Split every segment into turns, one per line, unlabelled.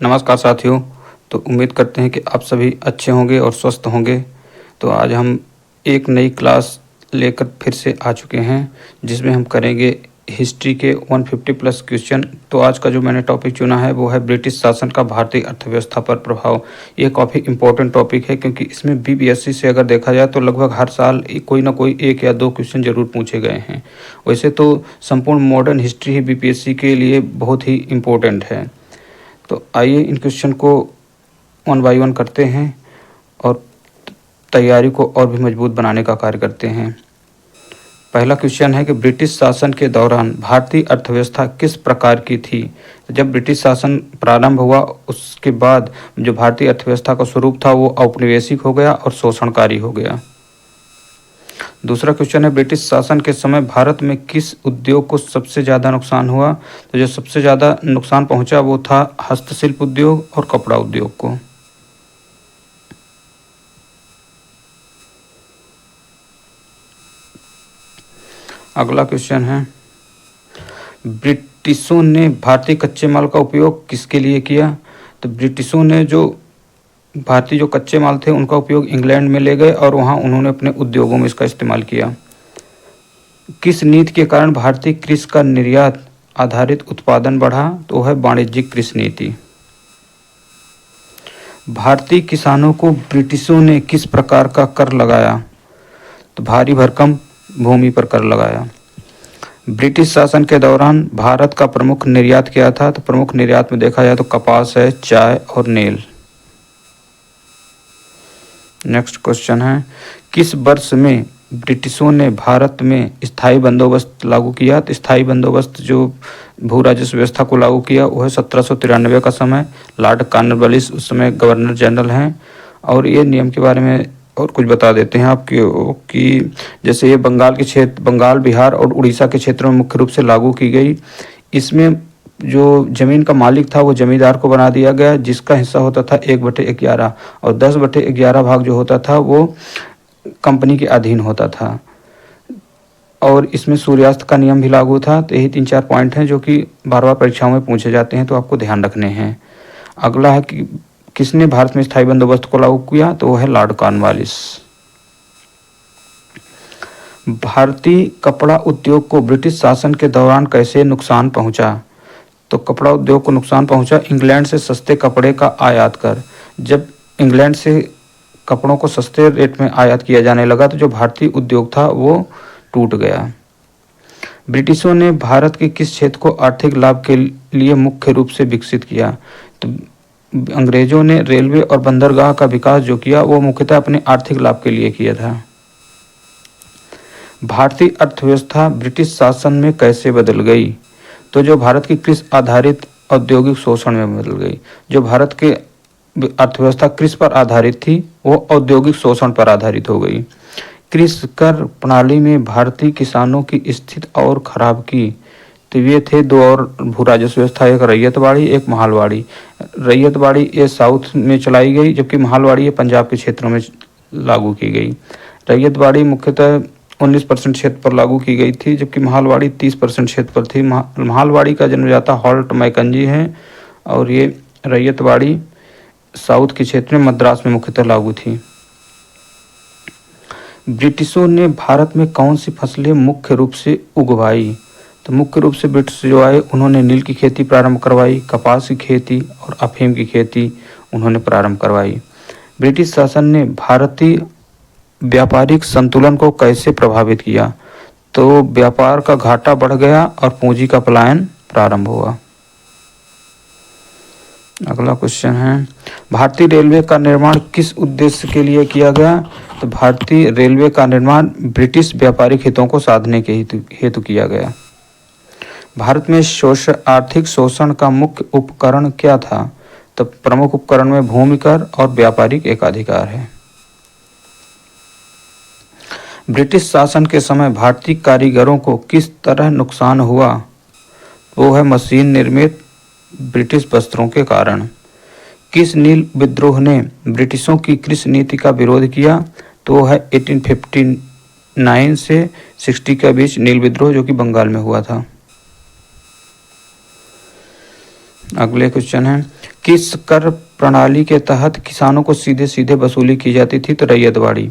नमस्कार साथियों। तो उम्मीद करते हैं कि आप सभी अच्छे होंगे और स्वस्थ होंगे। तो आज हम एक नई क्लास लेकर फिर से आ चुके हैं जिसमें हम करेंगे हिस्ट्री के 150 प्लस क्वेश्चन। तो आज का जो मैंने टॉपिक चुना है वो है ब्रिटिश शासन का भारतीय अर्थव्यवस्था पर प्रभाव। ये काफ़ी इम्पोर्टेंट टॉपिक है क्योंकि इसमें बीपीएससी से अगर देखा जाए तो लगभग हर साल कोई ना कोई एक या दो क्वेश्चन जरूर पूछे गए हैं। वैसे तो संपूर्ण मॉडर्न हिस्ट्री ही बीपीएससी के लिए बहुत ही इम्पोर्टेंट है। तो आइए इन क्वेश्चन को वन बाय वन करते हैं और तैयारी को और भी मजबूत बनाने का कार्य करते हैं। पहला क्वेश्चन है कि ब्रिटिश शासन के दौरान भारतीय अर्थव्यवस्था किस प्रकार की थी। जब ब्रिटिश शासन प्रारंभ हुआ उसके बाद जो भारतीय अर्थव्यवस्था का स्वरूप था वो औपनिवेशिक हो गया और शोषणकारी हो गया। दूसरा क्वेश्चन है ब्रिटिश शासन के समय भारत में किस उद्योग को सबसे ज़्यादा नुकसान हुआ। तो जो सबसे ज़्यादा नुकसान पहुंचा वो था हस्तशिल्प उद्योग और कपड़ा उद्योग को। अगला क्वेश्चन है ब्रिटिशों ने भारतीय कच्चे माल का उपयोग किसके लिए किया। तो ब्रिटिशों ने जो भारतीय जो कच्चे माल थे उनका उपयोग इंग्लैंड में ले गए और वहाँ उन्होंने अपने उद्योगों में इसका इस्तेमाल किया। किस नीति के कारण भारतीय कृषि का निर्यात आधारित उत्पादन बढ़ा। तो है वाणिज्यिक कृषि नीति। भारतीय किसानों को ब्रिटिशों ने किस प्रकार का कर लगाया। तो भारी भरकम भूमि पर कर लगाया। ब्रिटिश शासन के दौरान भारत का प्रमुख निर्यात क्या था। तो प्रमुख निर्यात में देखा जाए तो कपास है, चाय और नील। नेक्स्ट क्वेश्चन है किस वर्ष में ब्रिटिशों ने भारत में स्थायी बंदोबस्त लागू किया। तो स्थायी बंदोबस्त जो भू राजस्व व्यवस्था को लागू किया वो है 1793 का समय। लॉर्ड कॉर्नवालिस उस समय गवर्नर जनरल हैं। और ये नियम के बारे में और कुछ बता देते हैं आपको कि जैसे ये बंगाल के क्षेत्र, बंगाल, बिहार और उड़ीसा के क्षेत्रों में मुख्य रूप से लागू की गई। इसमें जो ज़मीन का मालिक था वो जमींदार को बना दिया गया जिसका हिस्सा होता था 1/11 और 10/11 भाग जो होता था वो कंपनी के अधीन होता था। और इसमें सूर्यास्त का नियम भी लागू था। तो यही 3-4 पॉइंट हैं जो कि बार बार परीक्षाओं में पूछे जाते हैं तो आपको ध्यान रखने हैं। अगला है कि किसने भारत में स्थायी बंदोबस्त को लागू किया। तो वो है लॉर्ड कॉर्नवालिस। भारतीय कपड़ा उद्योग को ब्रिटिश शासन के दौरान कैसे नुकसान पहुंचा। तो कपड़ा उद्योग को नुकसान पहुंचा इंग्लैंड से सस्ते कपड़े का आयात कर। जब इंग्लैंड से कपड़ों को सस्ते रेट में आयात किया जाने लगा तो जो भारतीय उद्योग था वो टूट गया। ब्रिटिशों ने भारत के किस क्षेत्र को आर्थिक लाभ के लिए मुख्य रूप से विकसित किया। तो अंग्रेजों ने रेलवे और बंदरगाह का विकास जो किया वो मुख्यतः अपने आर्थिक लाभ के लिए किया था। भारतीय अर्थव्यवस्था ब्रिटिश शासन में कैसे बदल गई। तो जो भारत की कृषि आधारित औद्योगिक शोषण में बदल गई। जो भारत के अर्थव्यवस्था कृषि पर आधारित थी वो औद्योगिक शोषण पर आधारित हो गई। कृषि कर प्रणाली में भारतीय किसानों की स्थिति और खराब की। तो ये थे दो और भू राजस्व व्यवस्था, एक रैयतवाड़ी एक महालवाड़ी। रैयतवाड़ी ये साउथ में चलाई गई जबकि महालवाड़ी ये पंजाब के क्षेत्रों में लागू की गई। रैयतवाड़ी मुख्यतः 19% क्षेत्र पर लागू की गई थी जबकि महालवाड़ी 30% क्षेत्र पर थी। महालवाड़ी का जन्मदाता हॉल्ट मैकेंजी है और ये रैयतवाड़ी साउथ के क्षेत्र में मद्रास में मुख्यतः लागू थी। ब्रिटिशों ने भारत में कौन सी फसलें मुख्य रूप से उगवाई। तो मुख्य रूप से ब्रिटिश जो आए उन्होंने नील की खेती प्रारंभ करवाई, कपास की खेती और अफीम की खेती उन्होंने प्रारंभ करवाई। ब्रिटिश शासन ने भारतीय व्यापारिक संतुलन को कैसे प्रभावित किया। तो व्यापार का घाटा बढ़ गया और पूंजी का पलायन प्रारंभ हुआ। अगला क्वेश्चन है भारतीय रेलवे का निर्माण किस उद्देश्य के लिए किया गया। तो भारतीय रेलवे का निर्माण ब्रिटिश व्यापारिक हितों को साधने के हेतु किया गया। भारत में आर्थिक शोषण का मुख्य उपकरण क्या था। तो प्रमुख उपकरण में भूमि कर और व्यापारिक एकाधिकार है। ब्रिटिश शासन के समय भारतीय कारीगरों को किस तरह नुकसान हुआ। वो है मशीन निर्मित ब्रिटिश वस्त्रों के कारण। किस नील विद्रोह ने ब्रिटिशों की कृषि नीति का विरोध किया। तो वो है 1859 से 60 के बीच नील विद्रोह जो कि बंगाल में हुआ था। अगले क्वेश्चन है, किस कर प्रणाली के तहत किसानों को सीधे सीधे वसूली की जाती थी? तो रैयतवाड़ी।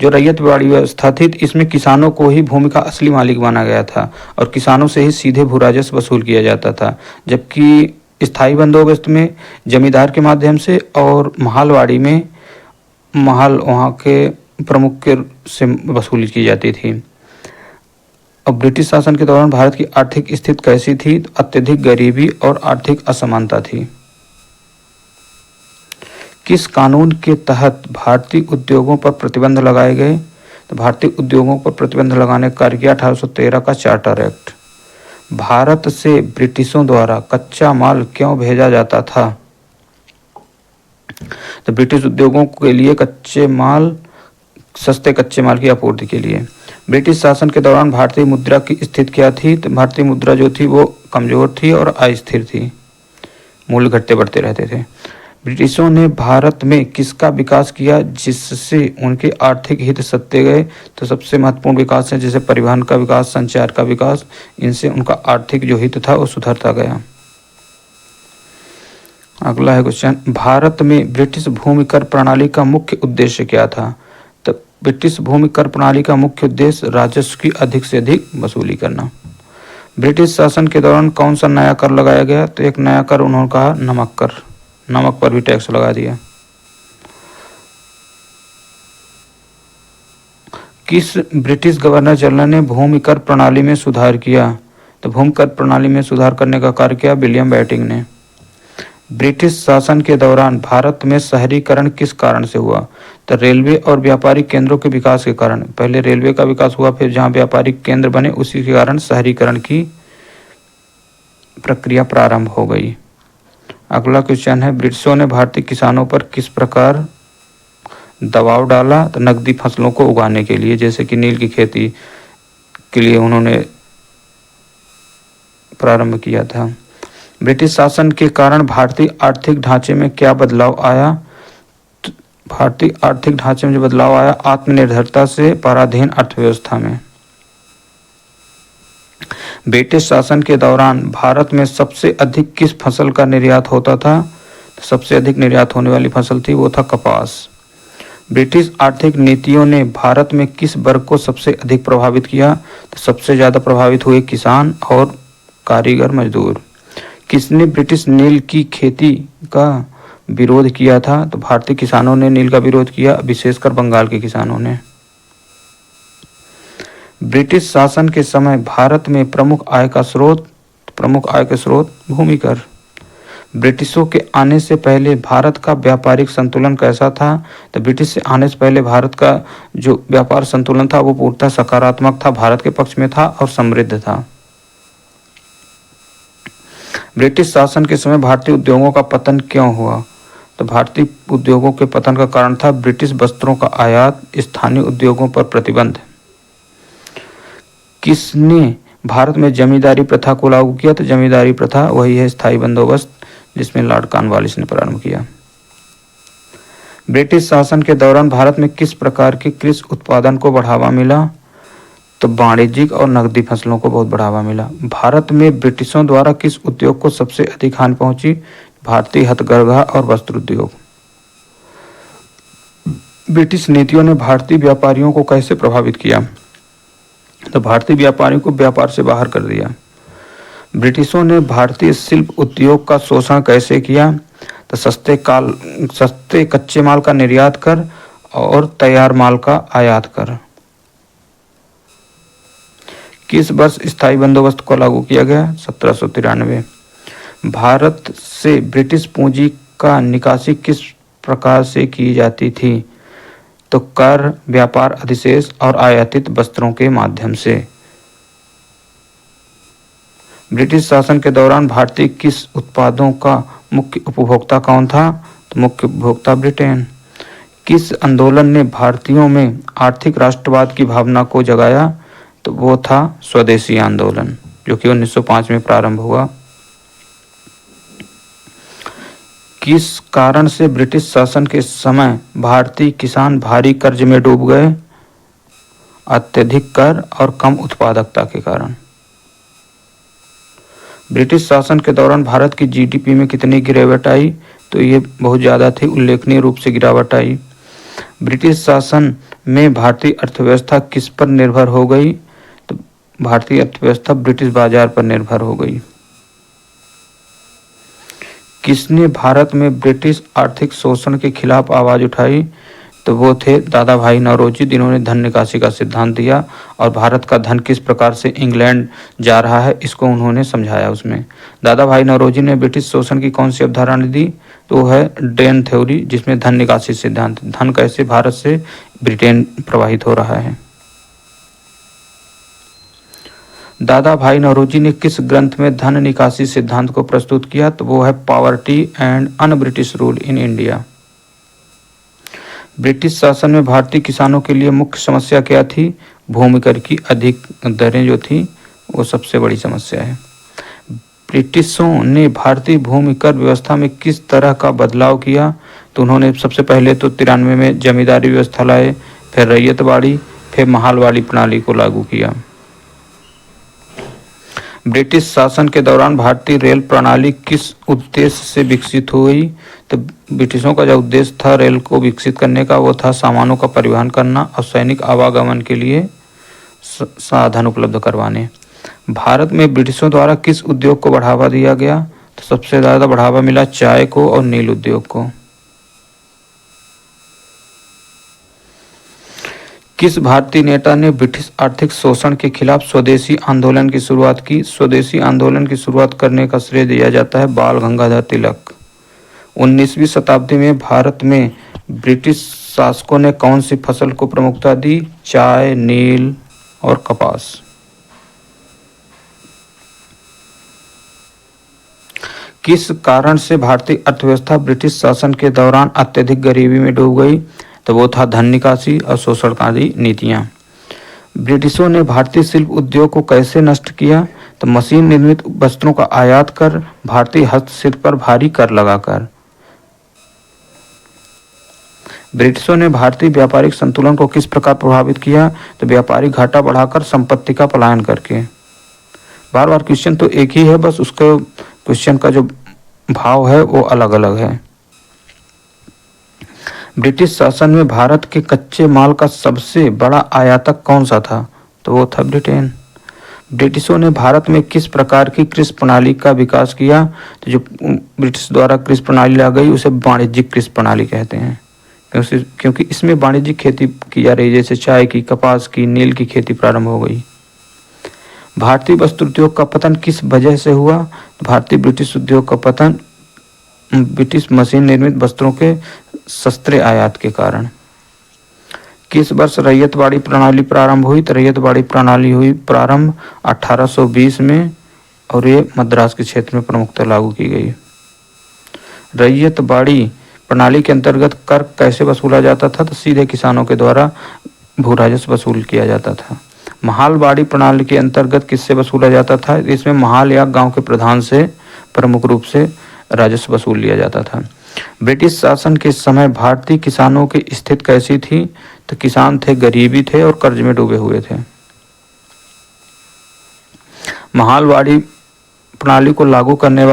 जो रैयतवाड़ी व्यवस्था थी, इसमें किसानों को ही भूमि का असली मालिक माना गया था और किसानों से ही सीधे भू राजस्व वसूल किया जाता था। जबकि स्थायी बंदोबस्त में जमींदार के माध्यम से और महालवाड़ी में महल वहाँ के प्रमुख के से वसूली की जाती थी। अब ब्रिटिश शासन के दौरान भारत की आर्थिक स्थिति कैसी थी? अत्यधिक गरीबी और आर्थिक असमानता थी। किस कानून के तहत भारतीय उद्योगों पर प्रतिबंध लगाए गए? तो भारतीय उद्योगों पर प्रतिबंध लगाने का कार्य किया 1813 का चार्टर एक्ट। भारत से ब्रिटिशों द्वारा कच्चा माल क्यों भेजा जाता था? तो ब्रिटिश उद्योगों के लिए सस्ते कच्चे माल की आपूर्ति के लिए। ब्रिटिश शासन के दौरान भारतीय मुद्रा की स्थिति क्या थी? तो भारतीय मुद्रा जो थी वो कमजोर थी और अस्थिर थी, मूल्य घटते बढ़ते रहते थे। ब्रिटिशों ने भारत में किसका विकास किया जिससे उनके आर्थिक हित सत्ते गए? तो सबसे महत्वपूर्ण विकास है जैसे परिवहन का विकास, संचार का विकास, इनसे उनका आर्थिक जो हित था वो सुधरता गया। अगला है क्वेश्चन, भारत में ब्रिटिश भूमि कर प्रणाली का मुख्य उद्देश्य क्या था? तो ब्रिटिश भूमि कर प्रणाली का मुख्य उद्देश्य राजस्व की अधिक से अधिक वसूली करना। ब्रिटिश शासन के दौरान कौन सा नया कर लगाया गया? तो एक नया कर उन्होंने कहा नमक कर, नमक पर भी टैक्स लगा दिया। किस ब्रिटिश गवर्नर जनरल ने भूमि कर प्रणाली में सुधार किया? तो भूमि कर प्रणाली में सुधार करने का कार्य किया विलियम बेंटिंक ने। ब्रिटिश शासन के दौरान भारत में शहरीकरण किस कारण से हुआ? तो रेलवे और व्यापारिक केंद्रों के विकास के कारण। पहले रेलवे का विकास हुआ, फिर जहां व्यापारिक केंद्र बने उसी के कारण शहरीकरण की प्रक्रिया प्रारंभ हो गई। अगला क्वेश्चन है, ब्रिटिशों ने भारतीय किसानों पर किस प्रकार दबाव डाला? तो नकदी फसलों को उगाने के लिए, जैसे कि नील की खेती के लिए उन्होंने प्रारंभ किया था। ब्रिटिश शासन के कारण भारतीय आर्थिक ढांचे में क्या बदलाव आया? भारतीय आर्थिक ढांचे में जो बदलाव आया, आत्मनिर्भरता से पराधीन अर्थव्यवस्था में। ब्रिटिश शासन के दौरान भारत में सबसे अधिक किस फसल का निर्यात होता था? सबसे अधिक निर्यात होने वाली फसल थी वो था कपास। ब्रिटिश आर्थिक नीतियों ने भारत में किस वर्ग को सबसे अधिक प्रभावित किया? तो सबसे ज़्यादा प्रभावित हुए किसान और कारीगर मजदूर। किसने ब्रिटिश नील की खेती का विरोध किया था? तो भारतीय किसानों ने नील का विरोध किया, विशेषकर बंगाल के किसानों ने। ब्रिटिश शासन के समय भारत में प्रमुख आय के स्रोत भूमि कर। ब्रिटिशों के आने से पहले भारत का व्यापारिक संतुलन कैसा था? तो ब्रिटिश से आने से पहले भारत का जो व्यापार संतुलन था वो पूर्णतः सकारात्मक था, भारत के पक्ष में था और समृद्ध था। ब्रिटिश शासन के समय भारतीय उद्योगों का पतन क्यों हुआ? तो भारतीय उद्योगों के पतन का कारण था ब्रिटिश वस्त्रों का आयात, स्थानीय उद्योगों पर प्रतिबंध। किसने भारत में जमींदारी प्रथा को लागू किया? तो जमींदारी प्रथा वही है स्थायी बंदोबस्त, जिसमें लॉर्ड कॉर्नवालिस ने प्रारंभ किया। ब्रिटिश शासन के दौरान भारत में किस प्रकार के कृषि उत्पादन को बढ़ावा मिला? तो वाणिज्यिक और नकदी फसलों को बहुत बढ़ावा मिला। भारत में ब्रिटिशों द्वारा किस उद्योग को सबसे अधिक हानि पहुंची? भारतीय हथकरघा और वस्त्र उद्योग। ब्रिटिश नीतियों ने भारतीय व्यापारियों को कैसे प्रभावित किया? तो भारतीय व्यापारियों को व्यापार से बाहर कर दिया। ब्रिटिशों ने भारतीय शिल्प उद्योग का शोषण कैसे किया? तो सस्ते कच्चे माल का निर्यात कर और तैयार माल का आयात कर। किस वर्ष स्थायी बंदोबस्त को लागू किया गया? 1793। भारत से ब्रिटिश पूंजी का निकासी किस प्रकार से की जाती थी? तो कर, व्यापार अधिशेष और आयातित वस्त्रों के माध्यम से। ब्रिटिश शासन के दौरान भारतीय किस उत्पादों का मुख्य उपभोक्ता कौन था? तो मुख्य उपभोक्ता ब्रिटेन। किस आंदोलन ने भारतीयों में आर्थिक राष्ट्रवाद की भावना को जगाया? तो वो था स्वदेशी आंदोलन, जो कि 1905 में प्रारंभ हुआ। किस कारण से ब्रिटिश शासन के समय भारतीय किसान भारी कर्ज में डूब गए? अत्यधिक कर और कम उत्पादकता के कारण। ब्रिटिश शासन के दौरान भारत की जीडीपी में कितनी गिरावट आई? तो ये बहुत ज़्यादा थी, उल्लेखनीय रूप से गिरावट आई। ब्रिटिश शासन में भारतीय अर्थव्यवस्था किस पर निर्भर हो गई? तो भारतीय अर्थव्यवस्था ब्रिटिश बाजार पर निर्भर हो गई। किसने भारत में ब्रिटिश आर्थिक शोषण के खिलाफ आवाज उठाई? तो वो थे दादा भाई नौरोजी, जिन्होंने धन निकासी का सिद्धांत दिया और भारत का धन किस प्रकार से इंग्लैंड जा रहा है इसको उन्होंने समझाया। उसमें दादा भाई नौरोजी ने ब्रिटिश शोषण की कौन सी अवधारणा दी? तो वो है ड्रेन थ्योरी, जिसमें धन निकासी सिद्धांत, धन कैसे भारत से ब्रिटेन प्रवाहित हो रहा है। दादा भाई नौरोजी ने किस ग्रंथ में धन निकासी सिद्धांत को प्रस्तुत किया? तो वो है poverty and un British rule in India. British शासन में भारतीय किसानों के लिए मुख्य समस्या क्या थी? भूमि कर की अधिक दरें जो थी वो सबसे बड़ी समस्या है। ब्रिटिशों ने भारतीय भूमि कर व्यवस्था में किस तरह का बदलाव किया? तो उन्होंने सबसे पहले तो 93 में जमींदारी व्यवस्था लाए, फिर रैयतवाड़ी, फिर महालवाड़ी प्रणाली को लागू किया। ब्रिटिश शासन के दौरान भारतीय रेल प्रणाली किस उद्देश्य से विकसित हुई? तो ब्रिटिशों का जो उद्देश्य था रेल को विकसित करने का, वो था सामानों का परिवहन करना और सैनिक आवागमन के लिए साधन उपलब्ध करवाने। भारत में ब्रिटिशों द्वारा किस उद्योग को बढ़ावा दिया गया? तो सबसे ज़्यादा बढ़ावा मिला चाय को और नील उद्योग को। किस भारतीय नेता ने ब्रिटिश आर्थिक शोषण के खिलाफ स्वदेशी आंदोलन की शुरुआत की? स्वदेशी आंदोलन की शुरुआत करने का श्रेय दिया जाता है बाल गंगाधर तिलक। 19वीं शताब्दी में भारत में ब्रिटिश शासकों ने कौन सी फसल को प्रमुखता दी? चाय, नील और कपास। किस कारण से भारतीय अर्थव्यवस्था ब्रिटिश शासन के दौरान अत्यधिक गरीबी में डूब गई? तो वो था धन निकासी और शोषणकारी नीतियां। ब्रिटिशों ने भारतीय शिल्प उद्योग को कैसे नष्ट किया? तो मशीन निर्मित वस्त्रों का आयात कर, भारतीय हस्तशिल्प पर भारी कर लगाकर। ब्रिटिशों ने भारतीय व्यापारिक संतुलन को किस प्रकार प्रभावित किया? तो व्यापारिक घाटा बढ़ाकर, संपत्ति का पलायन करके। बार बार क्वेश्चन तो एक ही है, बस उसका क्वेश्चन का जो भाव है वो अलग अलग है। ब्रिटिश शासन में भारत के कच्चे माल का सबसे बड़ा आयातक कौन सा था? तो वो था ब्रिटेन। ब्रिटिशों ने भारत में किस प्रकार की कृषि प्रणाली का विकास किया? तो जो ब्रिटिश द्वारा कृषि प्रणाली ला गई उसे वाणिज्यिक कृषि प्रणाली कहते हैं, क्योंकि इसमें वाणिज्यिक खेती की जा रही, जैसे चाय की, कपास की, नील की खेती प्रारंभ हो गई। भारतीय वस्त्र उद्योग का पतन किस वजह से हुआ? भारतीय ब्रिटिश उद्योग का पतन ब्रिटिश मशीन निर्मित वस्त्रों के सस्ते आयात के कारण। किस वर्ष रैयतवाड़ी प्रणाली प्रारंभ हुई? तो रैयतवाड़ी प्रणाली हुई प्रारंभ 1820 में और ये मद्रास के क्षेत्र में प्रमुखतः लागू की गई। रैयतवाड़ी प्रणाली के अंतर्गत कर कैसे वसूला जाता था? तो सीधे किसानों के द्वारा भू राजस्व वसूल किया जाता था। महालवाड़ी प्रणाली के अंतर्गत किससे वसूला जाता था? इसमें महाल या गांव के प्रधान से प्रमुख रूप से राजस्व वसूल लिया जाता था। ब्रिटिश शासन के समय भारतीय किसानों की स्थिति कैसी थी? तो किसान थे, गरीबी थे और कर्ज में डूबे हुए थे। महालवाड़ी प्रणाली को लागू करने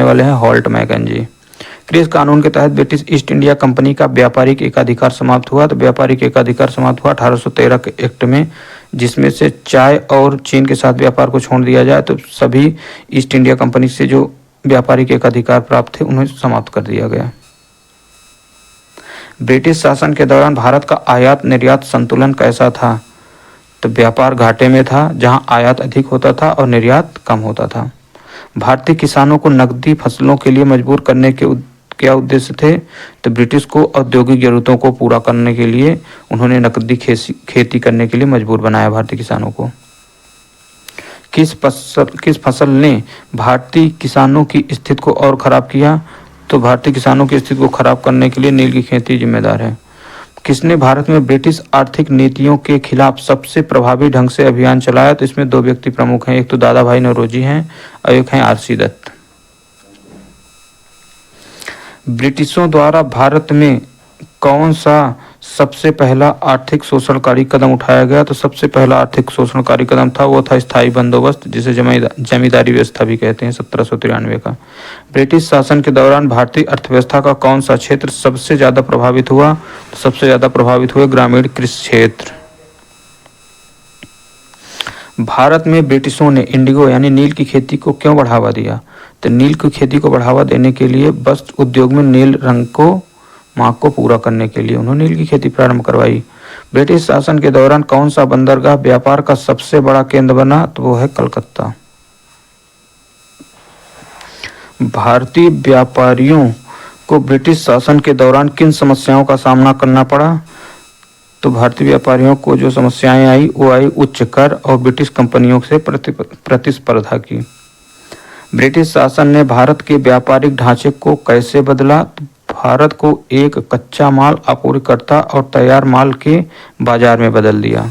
वाले हैं हॉल्ट मैकेंजी। क्रिस कानून के तहत ब्रिटिश ईस्ट इंडिया कंपनी का व्यापारिक एकाधिकार समाप्त हुआ। तो व्यापारिक एकाधिकार समाप्त हुआ 1813 के एक्ट में, जिसमें से चाय और चीन के साथ व्यापार को छोड़ दिया जाए तो सभी ईस्ट इंडिया कंपनी से जो व्यापारिक एकाधिकार प्राप्त थे उन्हें समाप्त कर दिया गया। ब्रिटिश शासन के दौरान भारत का आयात निर्यात संतुलन कैसा था? तो व्यापार घाटे में था, जहां आयात अधिक होता था और निर्यात कम होता था। भारतीय किसानों को नकदी फसलों के लिए मजबूर करने के क्या उद्देश्य थे? तो ब्रिटिश को औद्योगिक जरूरतों को पूरा करने के लिए उन्होंने नकदी खेती करने के लिए मजबूर बनाया भारतीय किसानों को। किस फसल ने भारतीय किसानों की स्थिति को और खराब किया? तो भारतीय किसानों की स्थिति को खराब करने के लिए नील की खेती जिम्मेदार है। किसने भारत में ब्रिटिश आर्थिक नीतियों के खिलाफ सबसे प्रभावी ढंग से अभियान चलाया? तो इसमें दो व्यक्ति प्रमुख हैं, एक तो दादा भाई नौरोजी हैं और एक हैं आरसी दत्त। ब्रिटिशों द्वारा भारत में कौन सा सबसे पहला आर्थिक शोषणकारी कदम उठाया गया? तो सबसे पहला आर्थिक शोषणकारी कदम था वो था स्थायी बंदोबस्त, जिसे जमींदारी व्यवस्था भी कहते हैं, 1793 का। ब्रिटिश शासन के दौरान भारतीय अर्थव्यवस्था का कौन सा क्षेत्र सबसे ज्यादा प्रभावित हुआ? तो सबसे ज्यादा प्रभावित हुए ग्रामीण कृषि क्षेत्र। भारत में ब्रिटिशों ने इंडिगो यानी नील की खेती को क्यों बढ़ावा दिया? तो नील की खेती को बढ़ावा देने के लिए वस्त्र उद्योग में नील रंग को मांग को पूरा करने के लिए उन्होंने नील की खेती प्रारंभ करवाई। ब्रिटिश शासन के दौरान कौन सा बंदरगाह व्यापार का सबसे बड़ा केंद्र बना? तो वो है कलकत्ता। भारतीय व्यापारियों को ब्रिटिश शासन के दौरान किन समस्याओं का सामना करना पड़ा? तो भारतीय व्यापारियों को जो समस्याएं आई वो आई उच्च कर और ब्रिटिश कंपनियों से प्रतिस्पर्धा की। ब्रिटिश शासन ने भारत के व्यापारिक ढांचे को कैसे बदला? तो भारत को एक कच्चा माल आपूर्तिकर्ता और तैयार माल के बाजार में बदल दिया।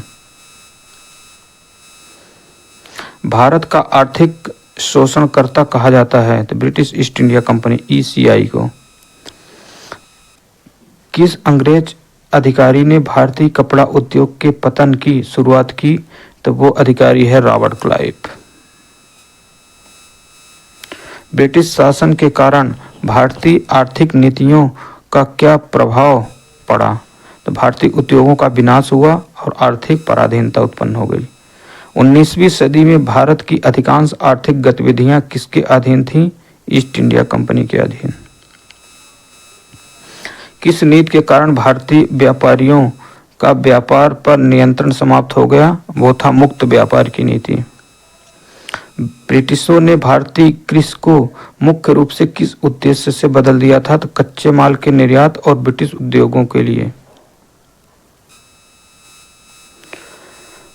भारत का आर्थिक शोषणकर्ता कहा जाता है तो British east India company ECI को। किस अंग्रेज अधिकारी ने भारतीय कपड़ा उद्योग के पतन की शुरुआत की? तो वो अधिकारी है रॉबर्ट क्लाइव। ब्रिटिश शासन के कारण भारतीय आर्थिक नीतियों का क्या प्रभाव पड़ा? तो भारतीय उद्योगों का विनाश हुआ और आर्थिक पराधीनता उत्पन्न हो गई। 19वीं सदी में भारत की अधिकांश आर्थिक गतिविधियां किसके अधीन थीं? ईस्ट इंडिया कंपनी के अधीन। किस नीति के कारण भारतीय व्यापारियों का व्यापार पर नियंत्रण समाप्त हो गया? वो था मुक्त व्यापार की नीति। ब्रिटिशों ने भारतीय कृषि को मुख्य रूप से किस उद्देश्य से बदल दिया था? तो कच्चे माल के निर्यात और ब्रिटिश उद्योगों के लिए।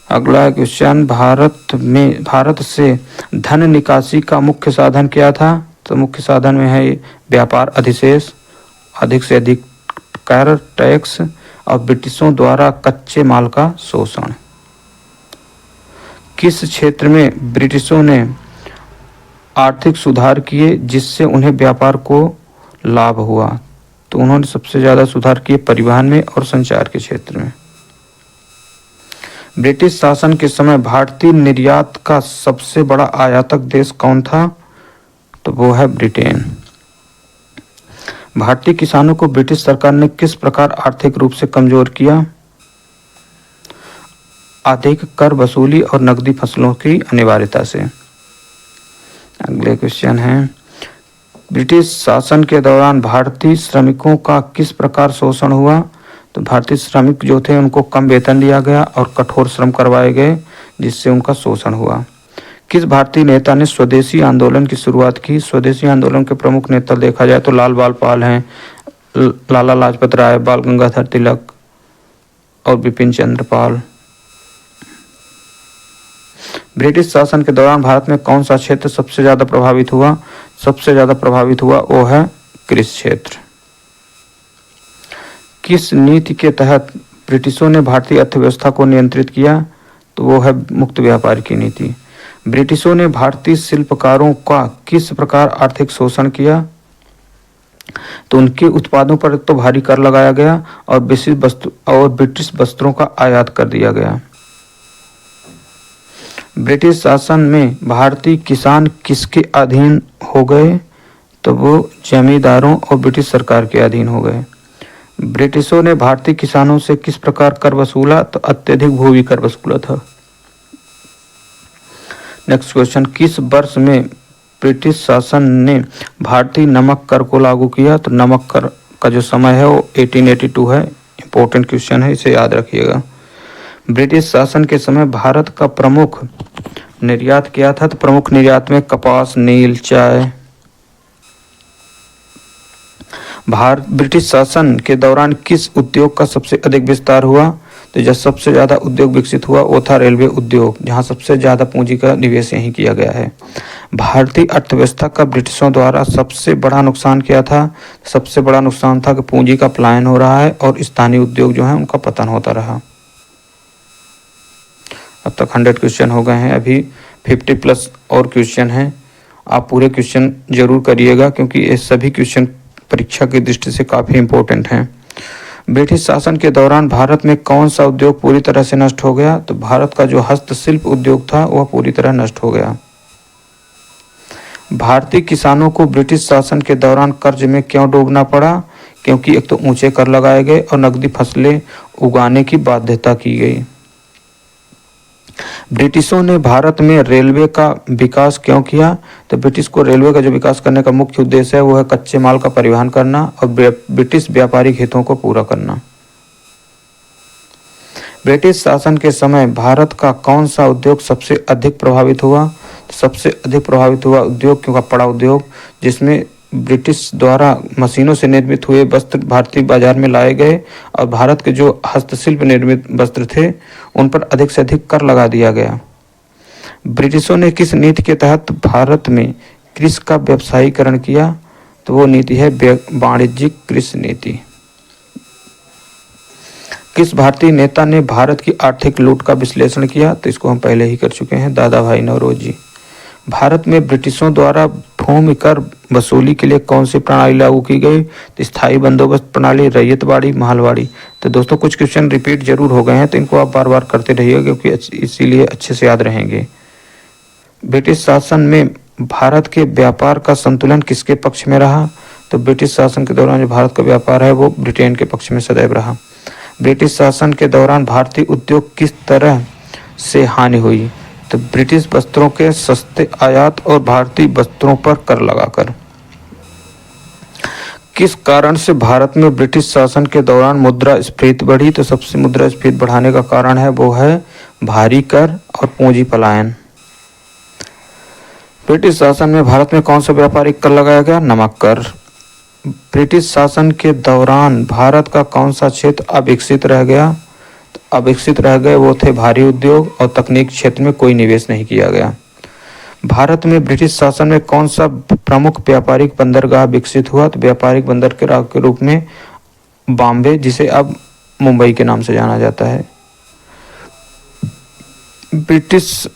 अगला क्वेश्चन, भारत से धन निकासी का मुख्य साधन क्या था? तो मुख्य साधन में है व्यापार अधिशेष, अधिक से अधिक कर, टैक्स और ब्रिटिशों द्वारा कच्चे माल का शोषण। किस क्षेत्र में ब्रिटिशों ने आर्थिक सुधार किए जिससे उन्हें व्यापार को लाभ हुआ? तो उन्होंने सबसे ज्यादा सुधार किए परिवहन में और संचार के क्षेत्र में। ब्रिटिश शासन के समय भारतीय निर्यात का सबसे बड़ा आयातक देश कौन था? तो वो है ब्रिटेन। भारतीय किसानों को ब्रिटिश सरकार ने किस प्रकार आर्थिक रूप से कमजोर किया? अधिक कर वसूली और नकदी फसलों की अनिवार्यता से। अगले क्वेश्चन है, ब्रिटिश शासन के दौरान भारतीय श्रमिकों का किस प्रकार शोषण हुआ? तो भारतीय श्रमिक जो थे उनको कम वेतन दिया गया और कठोर श्रम करवाए गए जिससे उनका शोषण हुआ। किस भारतीय नेता ने स्वदेशी आंदोलन की शुरुआत की? स्वदेशी आंदोलन के प्रमुख नेता देखा जाए तो लाल बाल पाल हैं, लाला लाजपत राय, बाल गंगाधर तिलक और बिपिन चंद्र पाल। ब्रिटिश शासन के दौरान भारत में कौन सा क्षेत्र सबसे ज्यादा प्रभावित हुआ? सबसे ज्यादा प्रभावित हुआ वो है कृषि क्षेत्र। किस नीति के तहत ब्रिटिशों ने भारतीय अर्थव्यवस्था को नियंत्रित किया? तो वो है मुक्त व्यापार की नीति। ब्रिटिशों ने भारतीय शिल्पकारों का किस प्रकार आर्थिक शोषण किया? तो उनके उत्पादों पर तो भारी कर लगाया गया और ब्रिटिश वस्त्रों का आयात कर दिया गया। ब्रिटिश शासन में भारतीय किसान किसके अधीन हो गए? तो वो जमींदारों और ब्रिटिश सरकार के अधीन हो गए। ब्रिटिशों ने भारतीय किसानों से किस प्रकार कर वसूला? तो अत्यधिक भूमि कर वसूला था। नेक्स्ट क्वेश्चन, किस वर्ष में ब्रिटिश शासन ने भारतीय नमक कर को लागू किया? तो नमक कर का जो समय है वो 1882 है। इंपॉर्टेंट क्वेश्चन है, इसे याद रखिएगा। ब्रिटिश शासन के समय भारत का प्रमुख निर्यात क्या था? तो प्रमुख निर्यात में कपास, नील, चाय। ब्रिटिश शासन के दौरान किस उद्योग का सबसे अधिक विस्तार हुआ? तो जो सबसे ज़्यादा उद्योग विकसित हुआ वो था रेलवे उद्योग, जहां सबसे ज़्यादा पूंजी का निवेश यहीं किया गया है। भारतीय अर्थव्यवस्था का ब्रिटिशों द्वारा सबसे बड़ा नुकसान क्या था? सबसे बड़ा नुकसान था कि पूंजी का पलायन हो रहा है और स्थानीय उद्योग जो है उनका पतन होता रहा। अब तक 100 क्वेश्चन हो गए हैं, अभी 50+ और क्वेश्चन हैं। आप पूरे क्वेश्चन जरूर करिएगा क्योंकि ये सभी क्वेश्चन परीक्षा की दृष्टि से काफ़ी इम्पोर्टेंट हैं। ब्रिटिश शासन के दौरान भारत में कौन सा उद्योग पूरी तरह से नष्ट हो गया? तो भारत का जो हस्तशिल्प उद्योग था वह पूरी तरह नष्ट हो गया। भारतीय किसानों को ब्रिटिश शासन के दौरान कर्ज में क्यों डूबना पड़ा? क्योंकि एक तो ऊंचे कर लगाए गए और नकदी फसलें उगाने की बाध्यता की गई। ब्रिटिशों ने भारत में रेलवे का विकास क्यों किया? तो ब्रिटिश को रेलवे का जो विकास करने का मुख्य उद्देश्य है वो है कच्चे माल का परिवहन करना और ब्रिटिश व्यापारिक हितों को पूरा करना। ब्रिटिश शासन के समय भारत का कौन सा उद्योग सबसे अधिक प्रभावित हुआ? तो सबसे अधिक प्रभावित हुआ उद्योग क्यों कपड़ा उद्योग, जिसमें ब्रिटिश द्वारा मशीनों से निर्मित हुए वस्त्र भारतीय बाजार में लाए गए और भारत के जो हस्तशिल्प निर्मित वस्त्र थे उन पर अधिक से अधिक कर लगा दिया गया। ब्रिटिशों ने किस नीति के तहत भारत में कृषि का व्यवसायीकरण किया? तो वो नीति है वाणिज्यिक कृषि नीति। किस भारतीय नेता ने भारत की आर्थिक लूट का विश्लेषण किया? तो इसको हम पहले ही कर चुके हैं, दादा भाई नौरोजी। भारत में ब्रिटिशों द्वारा भूमि कर वसूली के लिए कौन सी प्रणाली लागू की गई? तो स्थायी बंदोबस्त प्रणाली, रैयतवाड़ी, महलवाड़ी। तो दोस्तों कुछ क्वेश्चन रिपीट जरूर हो गए हैं तो इनको आप बार बार करते रहिए क्योंकि इसीलिए अच्छे से याद रहेंगे। ब्रिटिश शासन में भारत के व्यापार का संतुलन किसके पक्ष में रहा? तो ब्रिटिश शासन के दौरान जो भारत का व्यापार है वो ब्रिटेन के पक्ष में सदैव रहा। ब्रिटिश शासन के दौरान भारतीय उद्योग किस तरह से हानि हुई? तो ब्रिटिश वस्त्रों के सस्ते आयात और भारतीय वस्त्रों पर कर लगाकर। किस कारण से भारत में ब्रिटिश शासन के दौरान मुद्रास्फीति बढ़ी? तो सबसे मुद्रास्फीति बढ़ाने का कारण है वो है भारी कर और पूंजी पलायन। ब्रिटिश शासन में भारत में कौन सा व्यापारिक कर लगाया गया? नमक कर। ब्रिटिश शासन के दौरान भारत का कौन सा क्षेत्र अविकसित रह गया? अविकसित रह गए वो थे भारी उद्योग और तकनीक क्षेत्र में कोई निवेश नहीं किया गया। भारत में ब्रिटिश शासन में कौन सा प्रमुख व्यापारिक बंदरगाह विकसित हुआ? तो व्यापारिक बंदरगाह के रूप में बॉम्बे, जिसे अब मुंबई के नाम से जाना जाता है। ब्रिटिश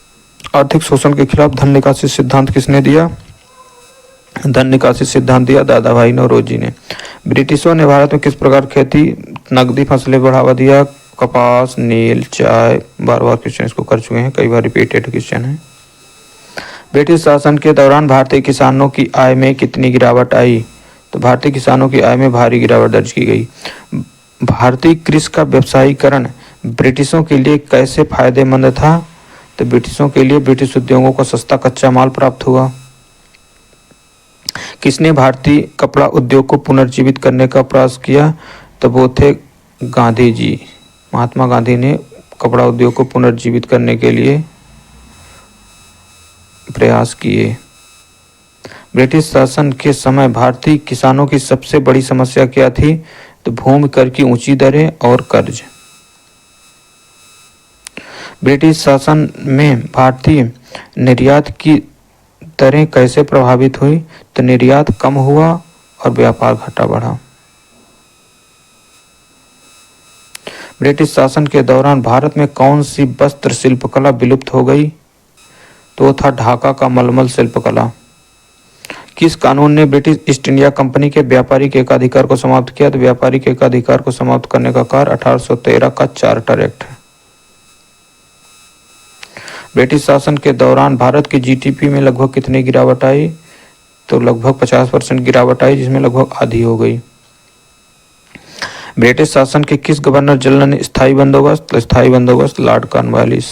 आर्थिक शोषण के खिलाफ धन निकासी सिद्धांत किसने दिया? धन निकासी सिद्धांत दिया दादा भाई नौरोजी ने। ब्रिटिशों ने भारत में किस प्रकार खेती, नकदी फसलें बढ़ावा दिया? कपास, नील, चाय। बार बार क्वेश्चन इसको कर चुके हैं, कई बार रिपीटेड क्वेश्चन है। ब्रिटिश शासन के दौरान भारतीय किसानों की आय में कितनी गिरावट आई? तो भारतीय किसानों की आय में भारी गिरावट दर्ज की गई। भारतीय कृषि का व्यवसायीकरण ब्रिटिशों के लिए कैसे फायदेमंद था? तो ब्रिटिशों के लिए ब्रिटिश उद्योगों को सस्ता कच्चा माल प्राप्त हुआ। किसने भारतीय कपड़ा उद्योग को पुनर्जीवित करने का प्रयास किया? तो वो थे गांधी जी। महात्मा गांधी ने कपड़ा उद्योग को पुनर्जीवित करने के लिए प्रयास किए। ब्रिटिश शासन के समय भारतीय किसानों की सबसे बड़ी समस्या क्या थी? तो भूमि कर की ऊंची दरें और कर्ज। ब्रिटिश शासन में भारतीय निर्यात की दरें कैसे प्रभावित हुई? तो निर्यात कम हुआ और व्यापार घटा बढ़ा। ब्रिटिश शासन के दौरान भारत में कौन सी वस्त्र शिल्पकला विलुप्त हो गई? तो था ढाका का मलमल शिल्पकला। किस कानून ने ब्रिटिश ईस्ट इंडिया कंपनी के व्यापारिक एकाधिकार को समाप्त किया? तो व्यापारिक एकाधिकार को समाप्त करने का कार्य 1813 का चार्टर एक्ट है। ब्रिटिश शासन के दौरान भारत की जीडीपी में लगभग कितनी गिरावट आई? तो लगभग 50% गिरावट आई, जिसमें लगभग आधी हो गई। ब्रिटिश शासन के किस गवर्नर जनरल ने स्थायी बंदोबस्त लॉर्ड कॉर्नवालिस।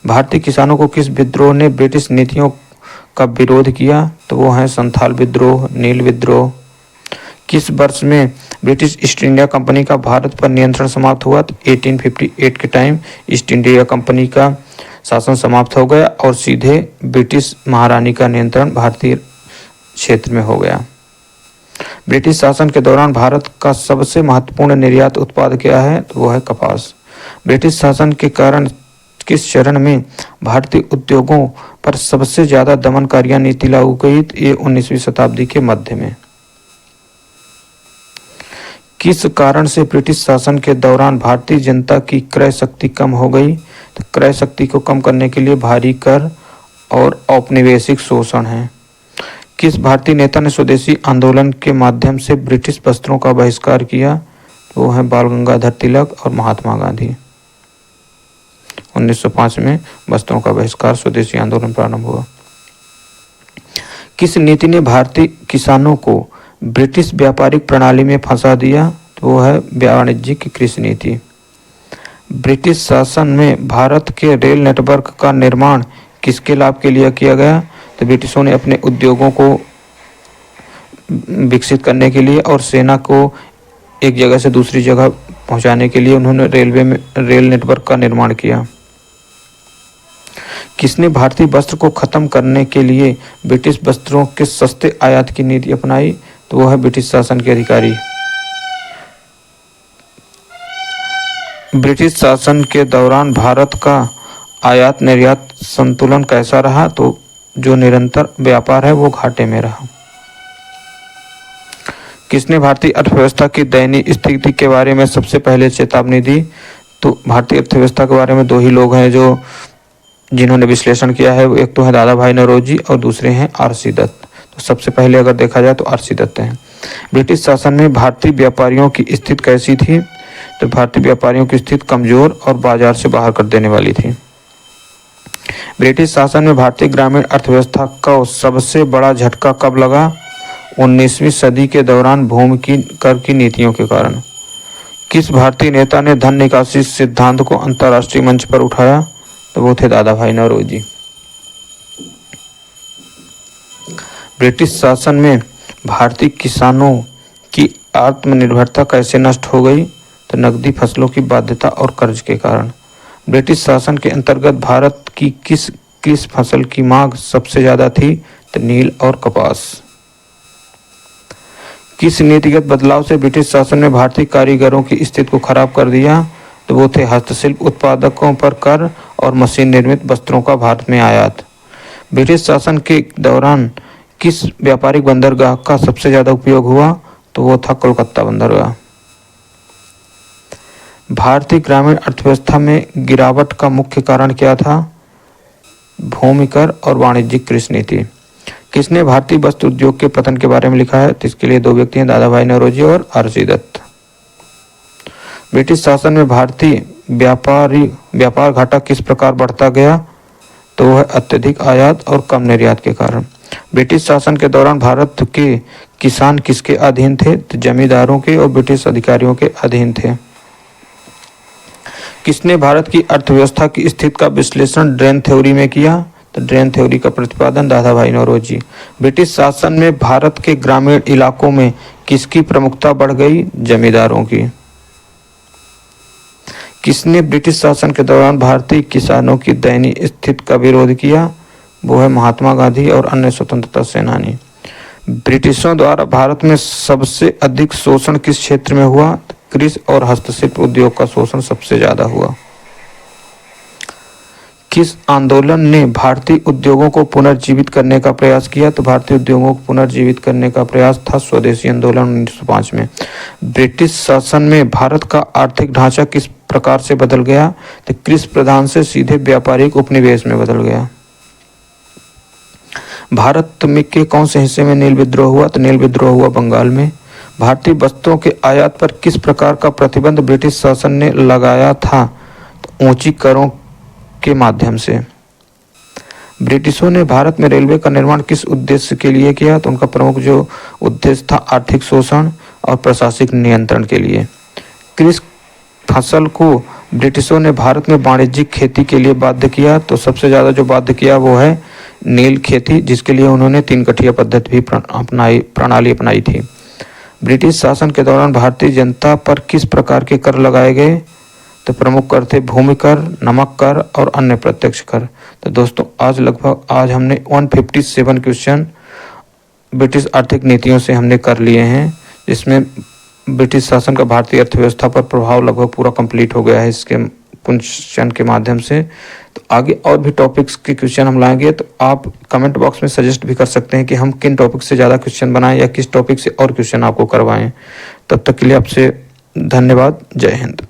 भारतीय किसानों को किस विद्रोह ने ब्रिटिश नीतियों का विरोध किया? तो वो है संथाल विद्रोह, नील विद्रोह। किस वर्ष में ब्रिटिश ईस्ट इंडिया कंपनी का भारत पर नियंत्रण समाप्त हुआ? तो 1858 के टाइम ईस्ट इंडिया कंपनी का शासन समाप्त हो गया और सीधे ब्रिटिश महारानी का नियंत्रण भारतीय क्षेत्र में हो गया। ब्रिटिश शासन के दौरान भारत का सबसे महत्वपूर्ण निर्यात उत्पाद क्या है? तो वो है कपास। ब्रिटिश शासन के कारण किस चरण में भारतीय उद्योगों पर सबसे ज्यादा दमनकारी नीति लागू गई? ये 19वीं शताब्दी के मध्य में। किस कारण से ब्रिटिश शासन के दौरान भारतीय जनता की क्रय शक्ति कम हो गई? तो क्रय शक्ति को कम करने के लिए भारी कर और औपनिवेशिक शोषण है। किस भारतीय नेता ने स्वदेशी आंदोलन के माध्यम से ब्रिटिश वस्त्रों का बहिष्कार किया? वो है बाल गंगाधर तिलक और महात्मा गांधी। 1905 में वस्त्रों का बहिष्कार, स्वदेशी आंदोलन प्रारंभ हुआ। किस नीति ने भारतीय किसानों को ब्रिटिश व्यापारिक प्रणाली में फंसा दिया? तो वो है वाणिज्यिक कृषि नीति। ब्रिटिश शासन में भारत के रेल नेटवर्क का निर्माण किसके लाभ के लिए किया गया? तो ब्रिटिशों ने अपने उद्योगों को विकसित करने के लिए और सेना को एक जगह से दूसरी जगह पहुंचाने के लिए उन्होंने रेल नेटवर्क का निर्माण किया। किसने भारतीय वस्त्र को खत्म करने के लिए ब्रिटिश वस्त्रों के सस्ते आयात की नीति अपनाई? तो वो है ब्रिटिश शासन के अधिकारी। ब्रिटिश शासन के दौरान भारत का आयात निर्यात संतुलन कैसा रहा? तो जो निरंतर व्यापार है वो घाटे में रहा। किसने भारतीय अर्थव्यवस्था की दयनीय स्थिति के बारे में सबसे पहले चेतावनी दी? तो भारतीय अर्थव्यवस्था के बारे में दो ही लोग हैं जिन्होंने विश्लेषण किया है। एक तो है दादा भाई नौरोजी और दूसरे हैं आर.सी. दत्त। तो सबसे पहले अगर देखा जाए तो आर.सी. दत्त हैं। ब्रिटिश शासन में भारतीय व्यापारियों की स्थिति कैसी थी? तो भारतीय व्यापारियों की स्थिति कमजोर और बाजार से बाहर कर देने वाली थी। ब्रिटिश शासन में भारतीय ग्रामीण अर्थव्यवस्था का सबसे बड़ा झटका कब लगा? 19वीं सदी के दौरान भूमि कर की नीतियों के कारण। किस भारतीय नेता ने धन निकासी सिद्धांत को अंतर्राष्ट्रीय मंच पर उठाया? तो वो थे दादा भाई नौरोजी। ब्रिटिश शासन में भारतीय किसानों की आत्मनिर्भरता कैसे नष्ट हो गई? तो नकदी फसलों की बाध्यता और कर्ज के कारण। ब्रिटिश शासन के अंतर्गत भारत की किस फसल की मांग सबसे ज्यादा थी? तो नील और कपास। किस नीतिगत बदलाव से ब्रिटिश शासन ने भारतीय कारीगरों की स्थिति को खराब कर दिया? तो वो थे हस्तशिल्प उत्पादकों पर कर और मशीन निर्मित वस्त्रों का भारत में आयात। ब्रिटिश शासन के दौरान किस व्यापारिक बंदरगाह का सबसे ज्यादा उपयोग हुआ? तो वो था कोलकाता बंदरगाह। भारतीय ग्रामीण अर्थव्यवस्था में गिरावट का मुख्य कारण क्या था? भूमि कर और वाणिज्यिक कृषि नीति। किसने भारतीय वस्त्र उद्योग के पतन के बारे में लिखा है? तो इसके लिए दो व्यक्ति हैं, दादा भाई नौरोजी और आर.सी. दत्त। ब्रिटिश शासन में भारतीय व्यापार घाटा किस प्रकार बढ़ता गया? तो वह अत्यधिक आयात और कम निर्यात के कारण। ब्रिटिश शासन के दौरान भारत के किसान किसके अधीन थे? तो जमींदारों के और ब्रिटिश अधिकारियों के अधीन थे। किसने भारत की अर्थव्यवस्था की स्थिति का विश्लेषण ड्रेन थ्योरी में किया? तो ड्रेन थ्योरी का प्रतिपादन दादा भाई नौरोजी। ब्रिटिश शासन में भारत के ग्रामीण इलाकों में किसकी प्रमुखता बढ़ गई? जमींदारों की। किसने ब्रिटिश शासन के दौरान भारतीय किसानों की दयनीय स्थिति का विरोध किया? वो है महात्मा गांधी और अन्य स्वतंत्रता सेनानी। ब्रिटिशों द्वारा भारत में सबसे अधिक शोषण किस क्षेत्र में हुआ? कृषि और हस्तशिल्प उद्योग का शोषण सबसे ज्यादा हुआ। किस आंदोलन ने भारतीय उद्योगों को पुनर्जीवित करने का प्रयास किया? तो भारतीय उद्योगों को पुनर्जीवित करने का प्रयास था स्वदेशी आंदोलन 1905 में। ब्रिटिश शासन में भारत का आर्थिक ढांचा किस प्रकार से बदल गया? तो कृषि प्रधान से सीधे व्यापारिक उपनिवेश में बदल गया। भारत में के कौन से हिस्से में नील विद्रोह हुआ? तो नील विद्रोह हुआ बंगाल में। भारतीय वस्तुओं के आयात पर किस प्रकार का प्रतिबंध ब्रिटिश शासन ने लगाया था? तो ऊंची करों के माध्यम से। ब्रिटिशों ने भारत में रेलवे का निर्माण किस उद्देश्य के लिए किया? तो उनका प्रमुख जो उद्देश्य था आर्थिक शोषण और प्रशासनिक नियंत्रण के लिए। किस फसल को ब्रिटिशों ने भारत में वाणिज्यिक खेती के लिए बाध्य किया? तो सबसे ज्यादा जो बाध्य किया वो है नील खेती, जिसके लिए उन्होंने 3 कठिया पद्धति भी प्रणाली अपनाई थी। ब्रिटिश शासन के दौरान भारतीय जनता पर किस प्रकार के कर लगाए गए? तो प्रमुख कर थे भूमि कर, नमक कर और अन्य प्रत्यक्ष कर। तो दोस्तों आज हमने 157 क्वेश्चन ब्रिटिश आर्थिक नीतियों से हमने कर लिए हैं, जिसमें ब्रिटिश शासन का भारतीय अर्थव्यवस्था पर प्रभाव लगभग पूरा कंप्लीट हो गया है इसके क्वेश्चन के माध्यम से। तो आगे और भी टॉपिक्स के क्वेश्चन हम लाएंगे, तो आप कमेंट बॉक्स में सजेस्ट भी कर सकते हैं कि हम किन टॉपिक से ज़्यादा क्वेश्चन बनाएं या किस टॉपिक से और क्वेश्चन आपको करवाएं। तब तक के लिए आपसे धन्यवाद। जय हिंद।